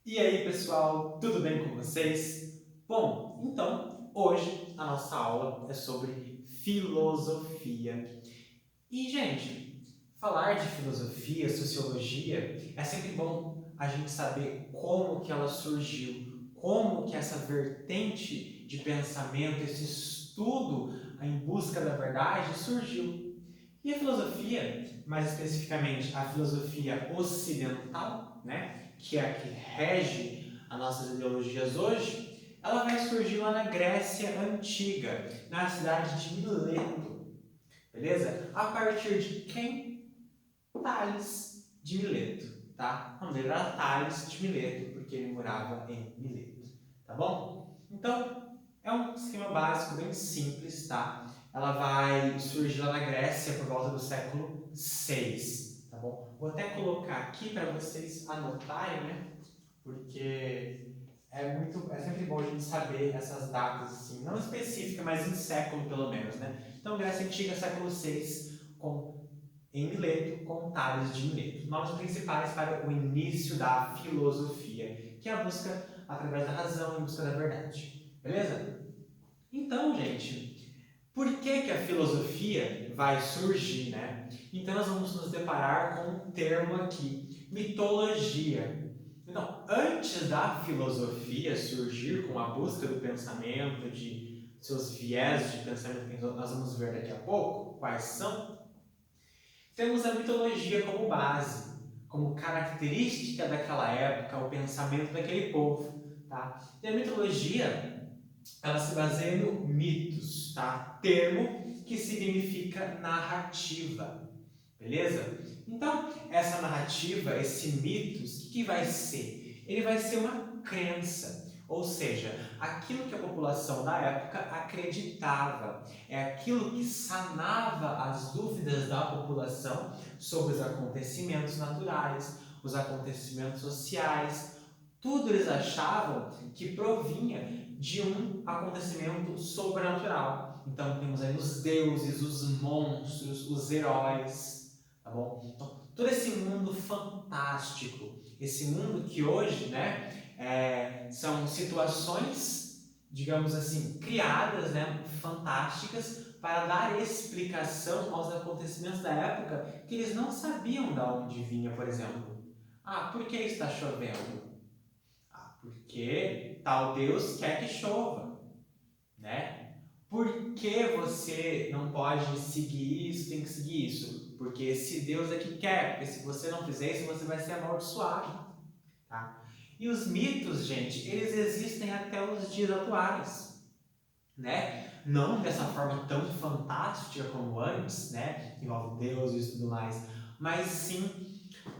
E aí, pessoal, tudo bem com vocês? Bom, então, hoje a nossa aula é sobre filosofia. E, gente, falar de filosofia, sociologia, é sempre bom a gente saber como que ela surgiu, como que essa vertente de pensamento, esse estudo em busca da verdade surgiu. E a filosofia, mais especificamente a filosofia ocidental, né, que é a que rege as nossas ideologias hoje, ela vai surgir lá na Grécia Antiga, na cidade de Mileto, beleza? A partir de quem? Tales de Mileto, tá? O nome dele era Tales de Mileto, porque ele morava em Mileto, tá bom? Então, é um esquema básico, bem simples, tá? Ela vai surgir lá na Grécia por volta do século VI, tá bom? Vou até colocar aqui para vocês anotarem, né? Porque é sempre bom a gente saber essas datas, assim, não específicas, mas em século pelo menos, né? Então, Grécia Antiga, século VI, em Mileto, com Tales de Mileto. Nomes principais para o início da filosofia, que é a busca através da razão, em busca da verdade. Beleza? Então, gente, por que a filosofia vai surgir, né? Então, nós vamos nos deparar com um termo aqui, mitologia. Então, antes da filosofia surgir com a busca do pensamento, de seus viés de pensamento que nós vamos ver daqui a pouco, quais são, temos a mitologia como base, como característica daquela época, o pensamento daquele povo. Tá? E a mitologia, ela se baseia no mitos, tá? Termo que significa narrativa, beleza? Então, essa narrativa, esse mitos, o que vai ser? Ele vai ser uma crença, ou seja, aquilo que a população da época acreditava, é aquilo que sanava as dúvidas da população sobre os acontecimentos naturais, os acontecimentos sociais. Tudo eles achavam que provinha de um acontecimento sobrenatural. Então temos aí os deuses, os monstros, os heróis, tá bom? Então, todo esse mundo fantástico, esse mundo que hoje, né, são situações, digamos assim, criadas, né, fantásticas para dar explicação aos acontecimentos da época que eles não sabiam de onde vinha, por exemplo. Ah, por que está chovendo? Ah, porque tal Deus quer que chova, né? Por que você não pode seguir isso, tem que seguir isso? Porque esse Deus é que quer, porque se você não fizer isso, você vai ser amaldiçoado, tá? E os mitos, gente, eles existem até os dias atuais, né? Não dessa forma tão fantástica como antes, né? Que envolve deuses e tudo mais, mas sim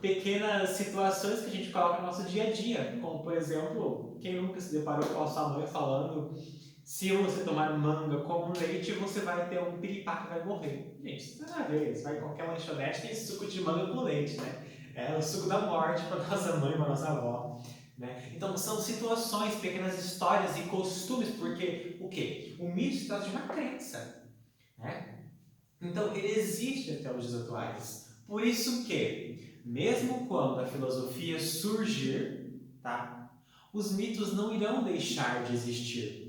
pequenas situações que a gente coloca no nosso dia a dia, como por exemplo, quem nunca se deparou com a sua mãe falando: se você tomar manga com leite, você vai ter um piripá que vai morrer. Gente, isso não tem nada a ver. Você vai em qualquer lanchonete, tem suco de manga com leite, né? É o suco da morte para nossa mãe, para nossa avó. Né? Então, são situações, pequenas histórias e costumes, porque o quê? O mito se trata de uma crença. Né? Então, ele existe até os dias atuais. Por isso que, mesmo quando a filosofia surgir, tá? Os mitos não irão deixar de existir.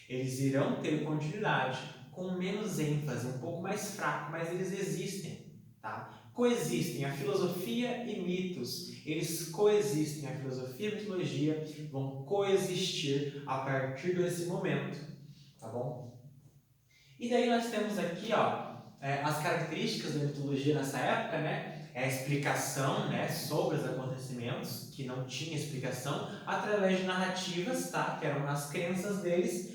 Eles irão ter continuidade, com menos ênfase, um pouco mais fraco, mas eles existem, tá? Coexistem a filosofia e mitos. Eles coexistem, a filosofia e a mitologia vão coexistir a partir desse momento, tá bom? E daí nós temos aqui, ó, as características da mitologia nessa época, né? É a explicação, né, sobre os acontecimentos, que não tinha explicação, através de narrativas, tá? Que eram as crenças deles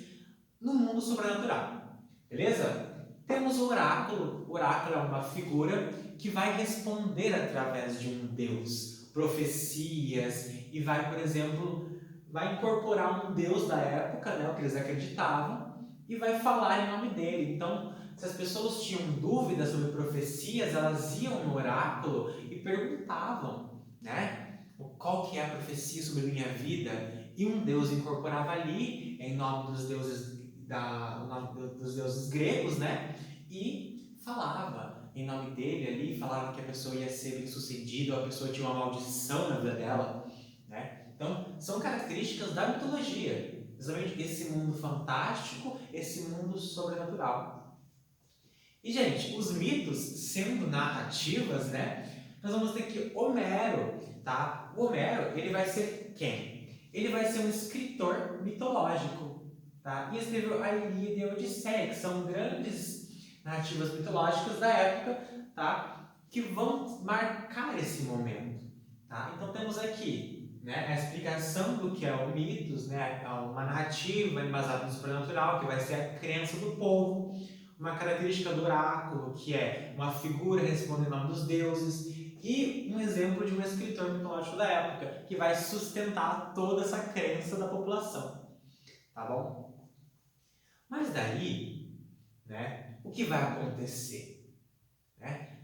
no mundo sobrenatural. Beleza? Temos o oráculo. O oráculo é uma figura que vai responder através de um deus, profecias, e vai, por exemplo, vai incorporar um deus da época, né, o que eles acreditavam, e vai falar em nome dele. Então, se as pessoas tinham dúvidas sobre profecias, elas iam no oráculo e perguntavam, né, qual que é a profecia sobre a minha vida, e um deus incorporava ali, em nome dos deuses dos deuses gregos, né? E falava em nome dele ali, falava que a pessoa ia ser bem sucedida, ou a pessoa tinha uma maldição na vida dela, né? Então, são características da mitologia, exatamente esse mundo fantástico, esse mundo sobrenatural. E, gente, os mitos, sendo narrativas, né, nós vamos ter que Homero, tá? O Homero, ele vai ser quem? Ele vai ser um escritor mitológico, tá? E escreveu a Ilíada e a Odisseia, que são grandes narrativas mitológicas da época, tá? Que vão marcar esse momento, tá? Então temos aqui, né, a explicação do que é o mitos, né, uma narrativa embasada no sobrenatural, que vai ser a crença do povo, uma característica do oráculo, que é uma figura respondendo em nome dos deuses, e um exemplo de um escritor mitológico da época, que vai sustentar toda essa crença da população, tá bom? Mas daí, né, o que vai acontecer? Né?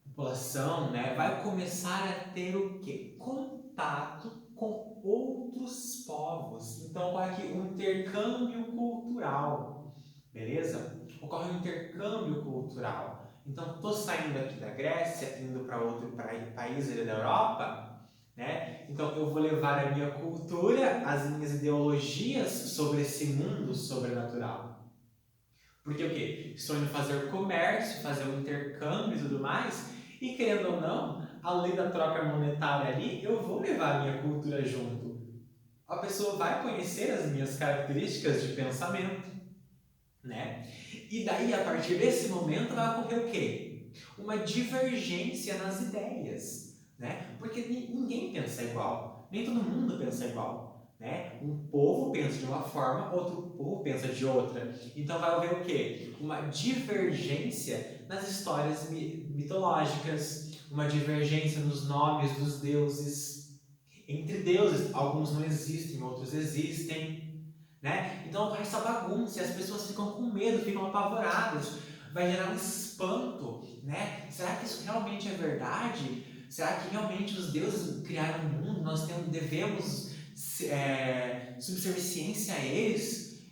A população, né, vai começar a ter o quê? Contato com outros povos. Então, ocorre aqui um intercâmbio cultural, beleza? Ocorre um intercâmbio cultural. Então, estou saindo aqui da Grécia, indo para outro país da Europa, né? Então, eu vou levar a minha cultura, as minhas ideologias sobre esse mundo sobrenatural. Porque o quê? Estou indo fazer comércio, fazer um intercâmbio e tudo mais, e querendo ou não, além da troca monetária ali, eu vou levar a minha cultura junto. A pessoa vai conhecer as minhas características de pensamento, né? E daí, a partir desse momento, vai ocorrer o quê? Uma divergência nas ideias, né? Porque ninguém pensa igual, nem todo mundo pensa igual, né? Um povo pensa de uma forma, outro povo pensa de outra. Então vai haver o quê? Uma divergência nas histórias mitológicas, uma divergência nos nomes dos deuses. Entre deuses, alguns não existem, outros existem. Né? Então ocorre essa bagunça e as pessoas ficam com medo, ficam apavoradas, vai gerar um espanto, né? Será que isso realmente é verdade? Será que realmente os deuses criaram o mundo? Nós devemos subserviência a eles?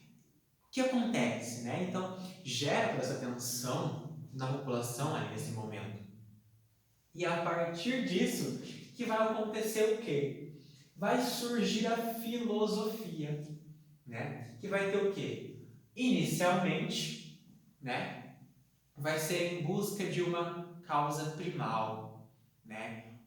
O que acontece, né? Então gera essa tensão na população ali nesse momento. E a partir disso que vai acontecer o quê? Vai surgir a filosofia. Né? Que vai ter o quê? Inicialmente, né, vai ser em busca de uma causa primal, né?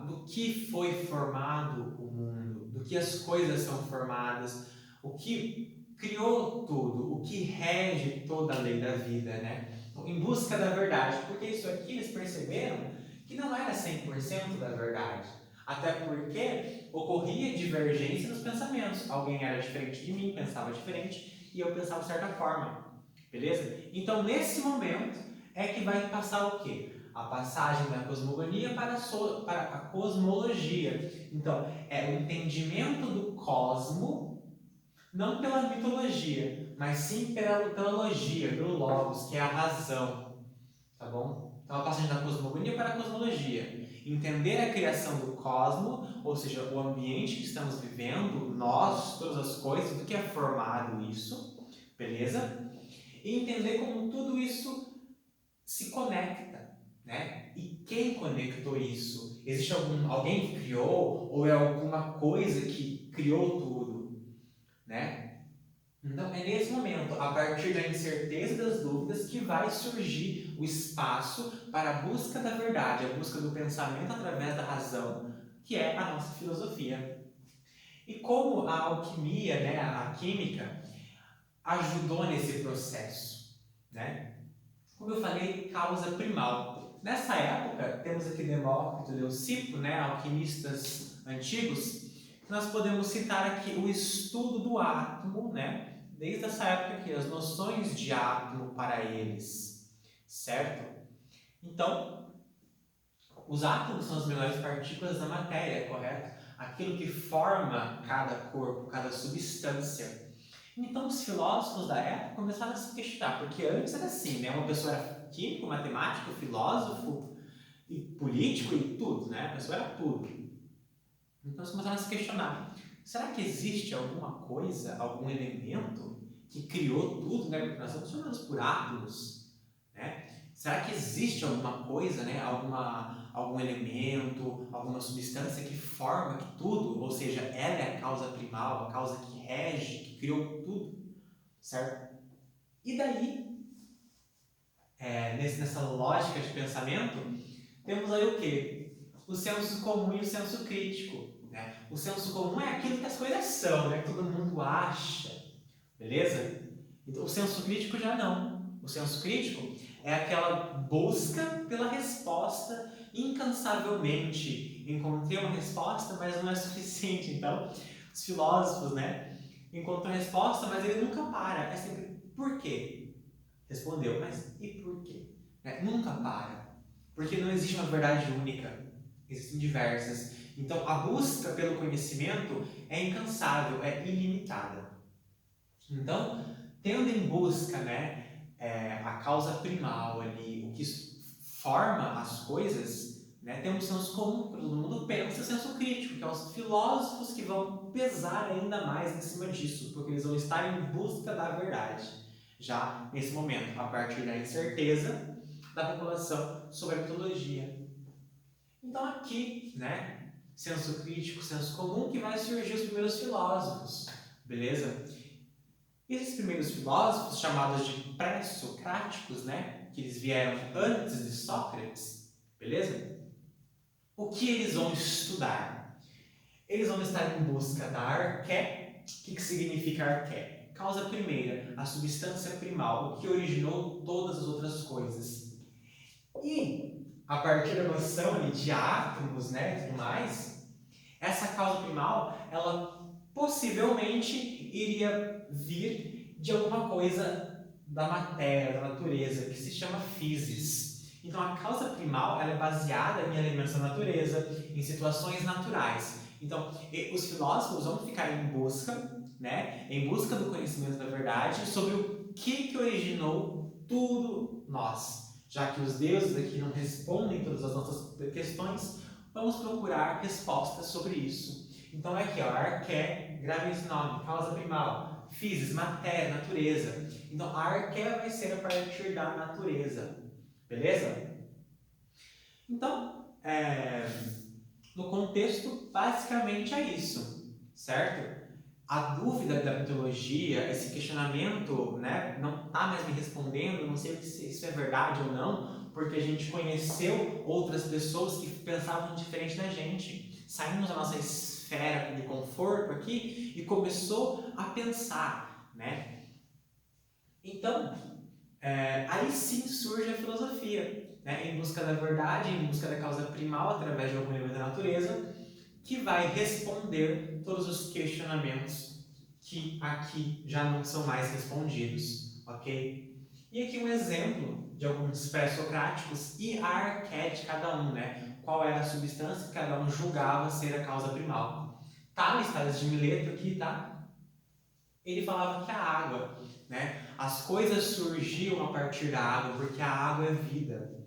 Do que foi formado o mundo, do que as coisas são formadas, o que criou tudo, o que rege toda a lei da vida, né? Então, em busca da verdade, porque isso aqui eles perceberam que não era 100% da verdade. Até porque ocorria divergência nos pensamentos. Alguém era diferente de mim, pensava diferente, e eu pensava de certa forma. Beleza? Então, nesse momento, é que vai passar o quê? A passagem da cosmogonia para a cosmologia. Então, é o entendimento do cosmo, não pela mitologia, mas sim pela logia, pelo logos, que é a razão. Tá bom? Então, a passagem da cosmogonia para a cosmologia. Entender a criação do cosmo, ou seja, o ambiente que estamos vivendo, nós, todas as coisas, do que é formado isso, beleza? E entender como tudo isso se conecta, né? E quem conectou isso? Existe alguém que criou, ou é alguma coisa que criou tudo, né? Então, é nesse momento, a partir da incerteza e das dúvidas, que vai surgir o espaço para a busca da verdade, a busca do pensamento através da razão, que é a nossa filosofia. E como a alquimia, né, a química, ajudou nesse processo, né? Como eu falei, causa primal. Nessa época, temos aqui Demócrito e Leucipo, né, alquimistas antigos. Nós podemos citar aqui o estudo do átomo, né? Desde essa época aqui, as noções de átomo para eles, certo? Então, os átomos são as menores partículas da matéria, correto? Aquilo que forma cada corpo, cada substância. Então, os filósofos da época começaram a se questionar, porque antes era assim, né? Uma pessoa era químico, matemático, filósofo, e político e tudo, né? A pessoa era tudo. Então, eles começaram a se questionar. Será que existe alguma coisa, algum elemento que criou tudo, né? Porque nós somos formados por átomos, né? será que existe alguma coisa, né? Algum elemento, alguma substância que forma que tudo, ou seja, ela é a causa primal, a causa que rege, que criou tudo, certo? E daí, nessa lógica de pensamento, temos aí o quê? O senso comum e o senso crítico, né? O senso comum é aquilo que as coisas são, né? Que todo mundo acha, beleza? Então, o senso crítico já não. O senso crítico é aquela busca pela resposta incansavelmente. Encontrei uma resposta, mas não é suficiente. Então, os filósofos, né, encontram a resposta, mas ele nunca para. É sempre, por quê? Respondeu, mas e por quê? Nunca para. Porque não existe uma verdade única. Existem diversas. Então, a busca pelo conhecimento é incansável, é ilimitada. Então, tendo em busca, né, a causa primal ali, o que forma as coisas, né, temos senso comum, todo mundo pensa, senso crítico, que são os filósofos que vão pesar ainda mais em cima disso, porque eles vão estar em busca da verdade, já nesse momento, a partir da incerteza da população sobre a mitologia. Então aqui, né, senso crítico, senso comum, que vai surgir os primeiros filósofos, beleza? E esses primeiros filósofos, chamados de pré-socráticos, né, que eles vieram antes de Sócrates, beleza? O que eles vão estudar? Eles vão estar em busca da arqué. O que significa arqué? Causa primeira, a substância primal, o que originou todas as outras coisas. E, a partir da noção de átomos, né, e tudo mais, essa causa primal, ela possivelmente iria vir de alguma coisa da matéria, da natureza, que se chama physis. Então, a causa primal ela é baseada em elementos da natureza, em situações naturais. Então, os filósofos vão ficar em busca, né, em busca do conhecimento da verdade sobre o que originou tudo nós. Já que os deuses aqui não respondem todas as nossas questões, vamos procurar respostas sobre isso. Então é aqui, ó, arqué, grave esse nome, causa primal, physis, matéria, natureza. Então a arqué vai ser a partir da natureza, beleza? Então, no contexto, basicamente é isso, certo? A dúvida da mitologia, esse questionamento, né, não está mais me respondendo, não sei se isso é verdade ou não, porque a gente conheceu outras pessoas que pensavam diferente da gente. Saímos da nossa esfera de conforto aqui e começou a pensar, né? Então, aí sim surge a filosofia, né, em busca da verdade, em busca da causa primal, através de algum elemento da natureza, que vai responder todos os questionamentos que aqui já não são mais respondidos, ok? E aqui um exemplo de alguns pré-socráticos e a arqué de cada um, né? Qual era a substância que cada um julgava ser a causa primal. Tales de Mileto aqui, tá? Ele falava que a água, né? As coisas surgiam a partir da água, porque a água é vida,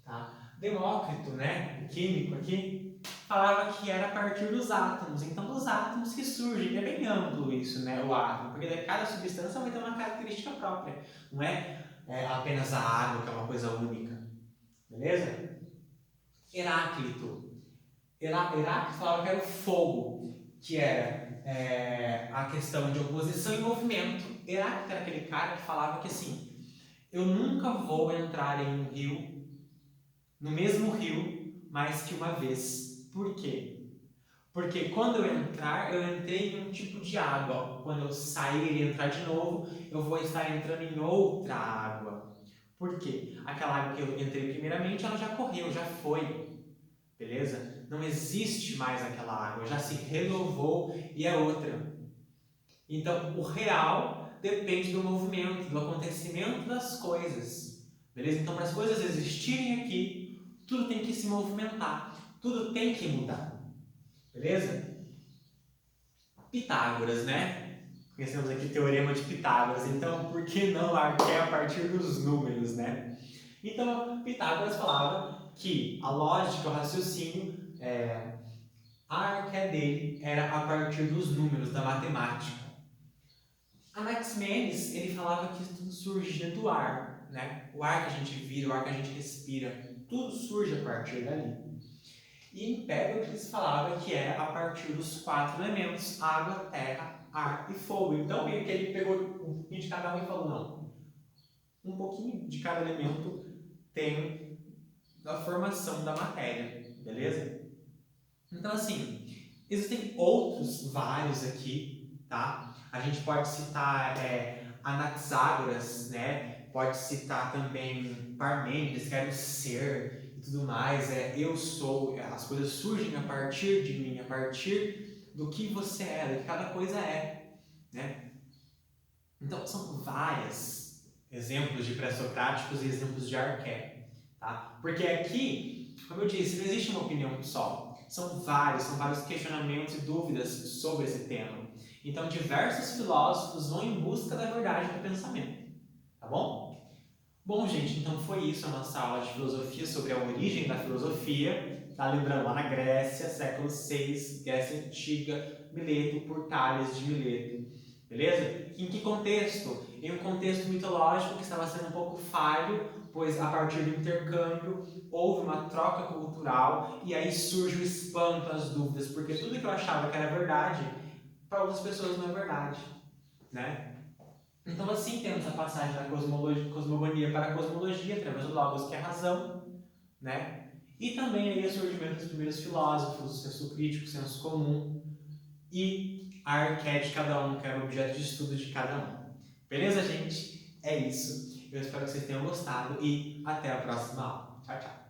tá? Demócrito, né? O químico aqui, falava que era a partir dos átomos. Então, dos átomos que surgem. É bem amplo isso, né? O átomo, porque cada substância vai ter uma característica própria. Não é, apenas a água, que é uma coisa única. Beleza? Heráclito. Heráclito falava que era o fogo, que era a questão de oposição e movimento. Heráclito era aquele cara que falava que assim, eu nunca vou entrar em um rio, no mesmo rio, mais que uma vez. Por quê? Porque quando eu entrar, eu entrei em um tipo de água. Quando eu sair e entrar de novo, eu vou estar entrando em outra água. Por quê? Aquela água que eu entrei primeiramente, ela já correu, já foi. Beleza? Não existe mais aquela água, já se renovou e é outra. Então, o real depende do movimento, do acontecimento das coisas. Beleza? Então, para as coisas existirem aqui, tudo tem que se movimentar, tudo tem que mudar. Beleza? Pitágoras, né? Conhecemos aqui o teorema de Pitágoras. Então, por que não arqué a partir dos números, né? Então, Pitágoras falava que a lógica, o raciocínio, a arqué dele era a partir dos números, da matemática. Anaximenes, ele falava que tudo surgia do ar, né? O ar que a gente vira, o ar que a gente respira, tudo surge a partir dali. E Empédocles falava que é a partir dos 4 elementos, água, terra, ar e fogo. Então, meio que ele pegou um pouquinho de cada um e falou, não, um pouquinho de cada elemento tem a formação da matéria, beleza? Então, assim, existem outros vários aqui, tá? A gente pode citar Anaxágoras, né? Pode citar também Parmênides, que era o ser e tudo mais. Eu sou, as coisas surgem a partir de mim, a partir do que você é, do que cada coisa é, né? Então, são vários exemplos de pré-socráticos e exemplos de arqué, tá? Porque aqui, como eu disse, não existe uma opinião só. São vários questionamentos e dúvidas sobre esse tema. Então, diversos filósofos vão em busca da verdade do pensamento, tá bom? Bom, gente, então foi isso a nossa aula de filosofia sobre a origem da filosofia. Tá? Lembrando, lá na Grécia, século VI, Grécia Antiga, Mileto, por Tales de Mileto. Beleza? Em que contexto? Em um contexto mitológico que estava sendo um pouco falho, pois a partir do intercâmbio houve uma troca cultural e aí surge o espanto, as dúvidas, porque tudo que eu achava que era verdade, para outras pessoas não é verdade, né? Então assim temos a passagem da cosmogonia para a cosmologia, através do logos, que é a razão, né? E também aí o surgimento dos primeiros filósofos, o senso crítico, o senso comum, e a arqué de cada um, que era o objeto de estudo de cada um. Beleza, gente? É isso. Eu espero que vocês tenham gostado e até a próxima aula. Tchau, tchau!